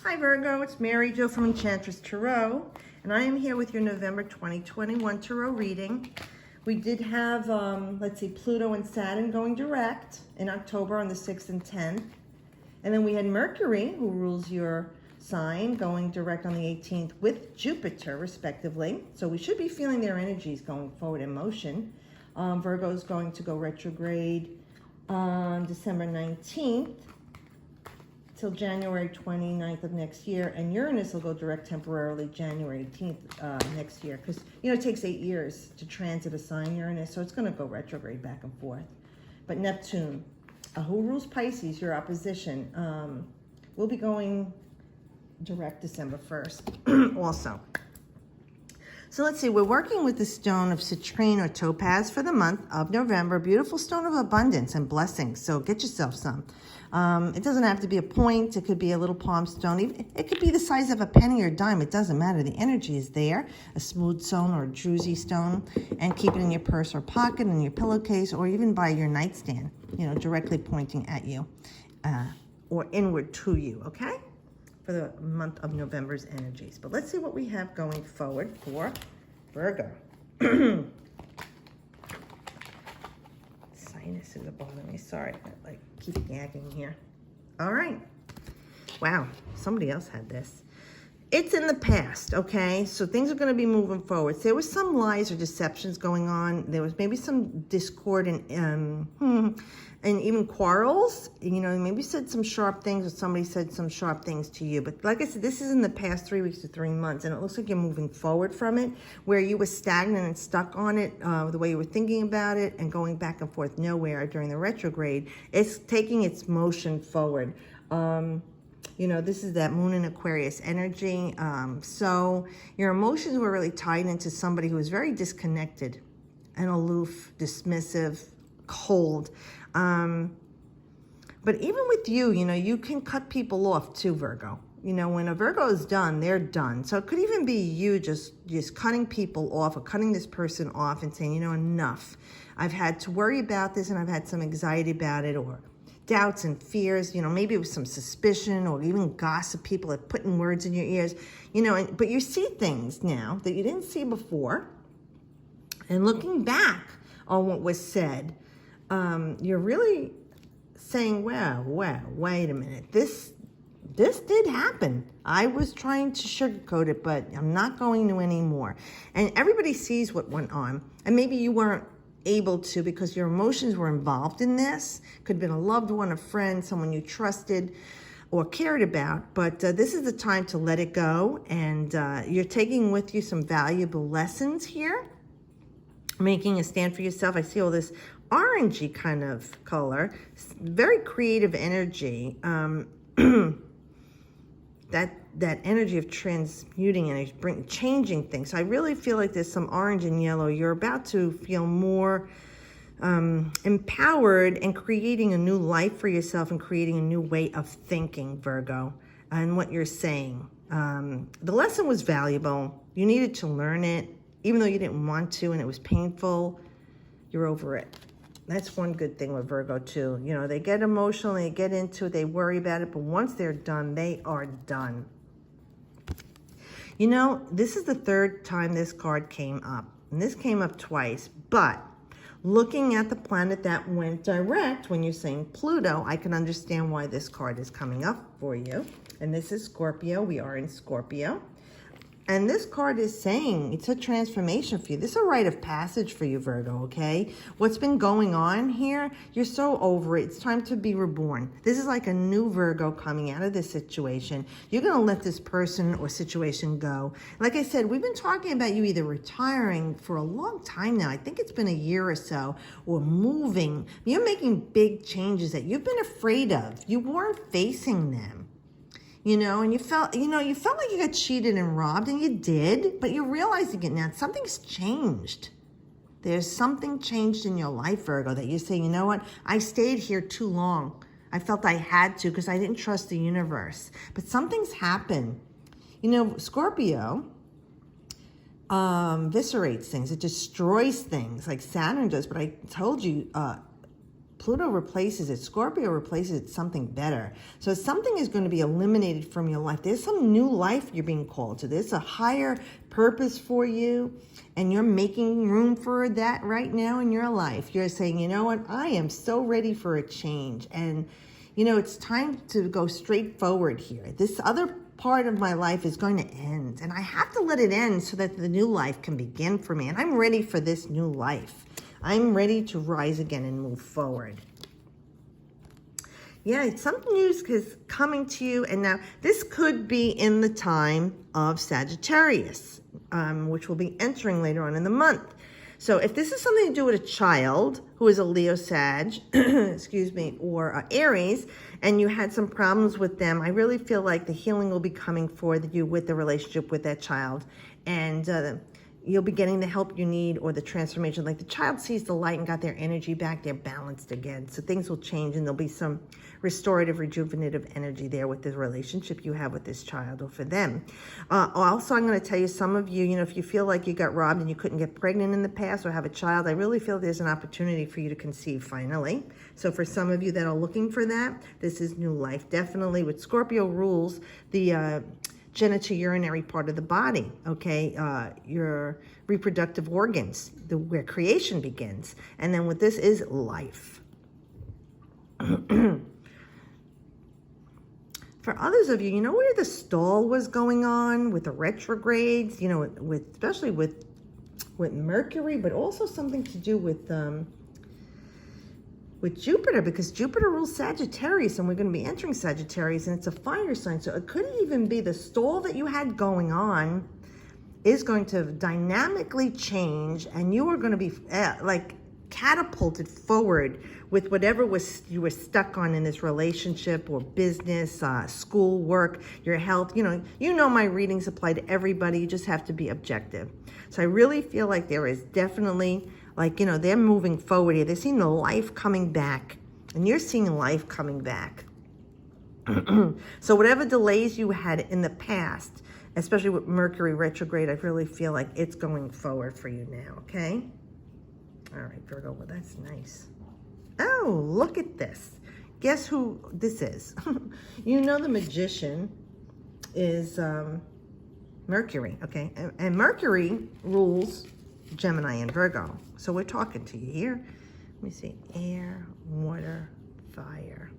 Hi Virgo, it's Mary Jo from Enchantress Tarot, and I am here with your November 2021 Tarot reading. We did have, let's see, Pluto and Saturn going direct in October on the 6th and 10th. And then we had Mercury, who rules your sign, going direct on the 18th with Jupiter, respectively. So we should be feeling their energies going forward in motion. Virgo is going to go retrograde on December 19th. Till January 29th of next year, and Uranus will go direct temporarily January 18th next year, because it takes 8 years to transit a sign, Uranus, so it's going to go retrograde back and forth. But Neptune, who rules Pisces, your opposition, will be going direct December 1st also. So let's see, we're working with the stone of citrine or topaz for the month of November. Beautiful stone of abundance and blessings, so get yourself some. It doesn't have to be a point. It could be a little palm stone. It could be the size of a penny or dime. It doesn't matter. The energy is there. A smooth stone or a druzy stone. And keep it in your purse or pocket, in your pillowcase, or even by your nightstand, directly pointing at you or inward to you, okay? For the month of November's energies. But let's see what we have going forward for Virgo. Sinuses are bothering me. Sorry, I keep gagging here. All right. Wow, somebody else had this. It's in the past, okay? So things are going to be moving forward. There was some lies or deceptions going on. There was maybe some discord and even quarrels. Maybe you said some sharp things or somebody said some sharp things to you. But like I said, this is in the past 3 weeks to 3 months, and it looks like you're moving forward from it, where you were stagnant and stuck on it, the way you were thinking about it and going back and forth nowhere during the retrograde. It's taking its motion forward. This is that moon in Aquarius energy. So your emotions were really tied into somebody who was very disconnected and aloof, dismissive, cold. But even with you, you can cut people off too, Virgo. When a Virgo is done, they're done. So it could even be you just cutting people off or cutting this person off and saying, enough. I've had to worry about this and I've had some anxiety about it, or doubts and fears, maybe it was some suspicion or even gossip, people are putting words in your ears, but you see things now that you didn't see before. And looking back on what was said, you're really saying, well, wait a minute. This did happen. I was trying to sugarcoat it, but I'm not going to anymore. And everybody sees what went on. And maybe you weren't able to because your emotions were involved in this. Could have been a loved one, a friend, someone you trusted or cared about. But this is the time to let it go. And you're taking with you some valuable lessons here. Making a stand for yourself. I see all this orangey kind of color. Very creative energy. That energy of transmuting energy, changing things. So I really feel like there's some orange and yellow. You're about to feel more empowered and creating a new life for yourself and creating a new way of thinking, Virgo, and what you're saying. The lesson was valuable. You needed to learn it, even though you didn't want to and it was painful. You're over it. That's one good thing with Virgo too. They get emotional, they get into it, they worry about it, but once they're done, they are done. This is the third time this card came up, and this came up twice, but looking at the planet that went direct, when you're saying Pluto, I can understand why this card is coming up for you. And this is Scorpio. We are in Scorpio. And this card is saying it's a transformation for you. This is a rite of passage for you, Virgo, okay? What's been going on here, you're so over it. It's time to be reborn. This is like a new Virgo coming out of this situation. You're going to let this person or situation go. Like I said, we've been talking about you either retiring for a long time now. I think it's been a year or so, or moving. You're making big changes that you've been afraid of. You weren't facing them. And you felt like you got cheated and robbed, and you did, but you're realizing it now. Something's changed. There's something changed in your life, Virgo, that you're saying, I stayed here too long. I felt I had to because I didn't trust the universe. But something's happened. Scorpio eviscerates things. It destroys things like Saturn does. But I told you, Pluto replaces it. Scorpio replaces it with something better. So something is going to be eliminated from your life. There's some new life you're being called to. There's a higher purpose for you, and you're making room for that right now in your life. You're saying, you know what, I am so ready for a change. And, you know, it's time to go straight forward here. This other part of my life is going to end, and I have to let it end so that the new life can begin for me. And I'm ready for this new life. I'm ready to rise again and move forward. Yeah, something new is coming to you. And now this could be in the time of Sagittarius, which will be entering later on in the month. So if this is something to do with a child who is a Leo Sag, excuse me, or Aries, and you had some problems with them, I really feel like the healing will be coming for you with the relationship with that child. And you'll be getting the help you need, or the transformation. Like the child sees the light and got their energy back, they're balanced again. So things will change, and there'll be some restorative, rejuvenative energy there with the relationship you have with this child or for them. Also, I'm going to tell you, some of you, you know, if you feel like you got robbed and you couldn't get pregnant in the past or have a child, I really feel there's an opportunity for you to conceive finally. So for some of you that are looking for that, this is new life. Definitely with Scorpio rules the genitourinary part of the body, okay? Your reproductive organs, where creation begins. And then what this is life. For others of you, you know where the stall was going on with the retrogrades, you know, especially with Mercury, but also something to do with Jupiter, because Jupiter rules Sagittarius, and we're going to be entering Sagittarius, and it's a fire sign. So it could even be the stall that you had going on is going to dynamically change, and you are going to be like catapulted forward with whatever you were stuck on in this relationship or business, school, work, your health. You know my readings apply to everybody. You just have to be objective. So I really feel like there is definitely, like, you know, they're moving forward here. They're seeing the life coming back, and you're seeing life coming back. So whatever delays you had in the past, especially with Mercury retrograde, I really feel like it's going forward for you now, okay? All right, Virgo, well, that's nice. Oh, look at this. Guess who this is? You know the magician is Mercury, okay? And Mercury rules Gemini and Virgo. So we're talking to you here. Let me see. Air, water, fire.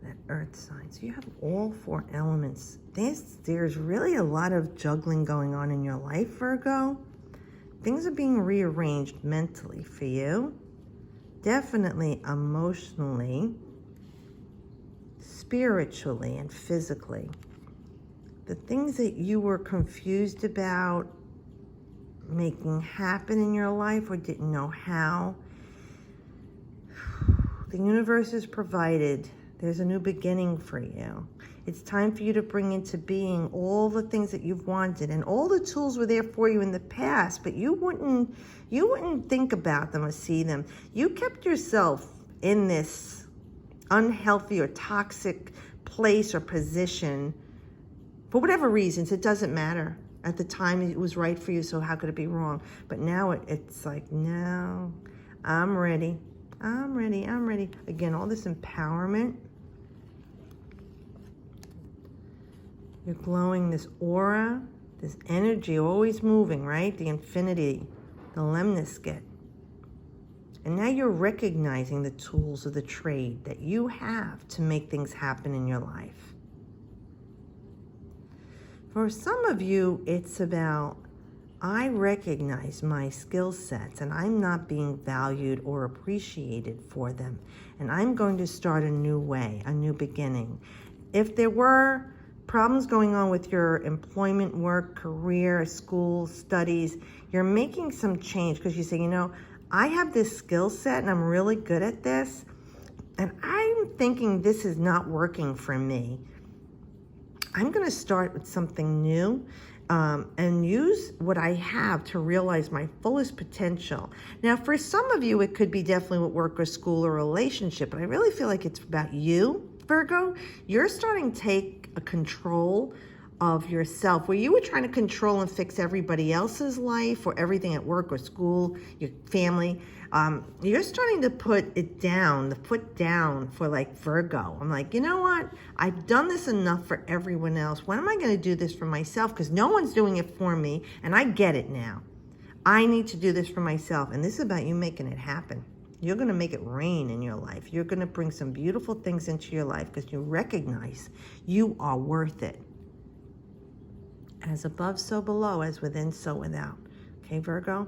That earth sign. So you have all four elements. There's really a lot of juggling going on in your life, Virgo. Things are being rearranged mentally for you. Definitely emotionally, spiritually, and physically. The things that you were confused about making happen in your life or didn't know how, the universe has provided. There's a new beginning for you. It's time for you to bring into being all the things that you've wanted, and all the tools were there for you in the past, but you wouldn't think about them or see them. You kept yourself in this unhealthy or toxic place or position for whatever reasons. It doesn't matter. At the time, it was right for you, so how could it be wrong? But now it's like, no, I'm ready. I'm ready. Again, all this empowerment. You're glowing, this aura, this energy, always moving, right? The infinity, the lemniscate. And now you're recognizing the tools of the trade that you have to make things happen in your life. For some of you, it's about, I recognize my skill sets and I'm not being valued or appreciated for them. And I'm going to start a new way, a new beginning. If there were problems going on with your employment, work, career, school, studies, you're making some change because you say, you know, I have this skill set and I'm really good at this, and I'm thinking this is not working for me. I'm going to start with something new and use what I have to realize my fullest potential. Now, for some of you, it could be definitely with work or school or relationship, but I really feel like it's about you, Virgo. You're starting to take a control of yourself, where you were trying to control and fix everybody else's life or everything at work or school, your family. You're starting to put it down, the foot down for like Virgo. I'm like, you know what? I've done this enough for everyone else. When am I going to do this for myself? Because no one's doing it for me, and I get it now. I need to do this for myself, and this is about you making it happen. You're going to make it rain in your life. You're going to bring some beautiful things into your life because you recognize you are worth it. As above, so below, as within, so without. Okay, Virgo?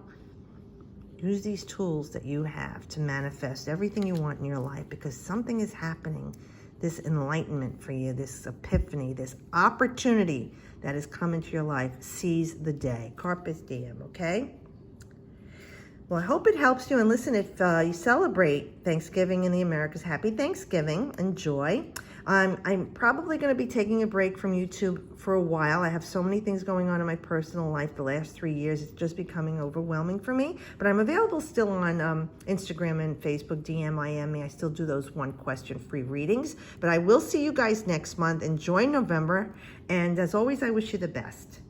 Use these tools that you have to manifest everything you want in your life, because something is happening. This enlightenment for you, this epiphany, this opportunity that has come into your life. Seize the day. Carpe diem, okay? Well, I hope it helps you. And listen, if you celebrate Thanksgiving in the Americas, happy Thanksgiving. Enjoy. I'm probably going to be taking a break from YouTube for a while. I have so many things going on in my personal life the last 3 years. It's just becoming overwhelming for me. But I'm available still on Instagram and Facebook, DM, IM me. I still do those one question free readings. But I will see you guys next month. Enjoy November. And as always, I wish you the best.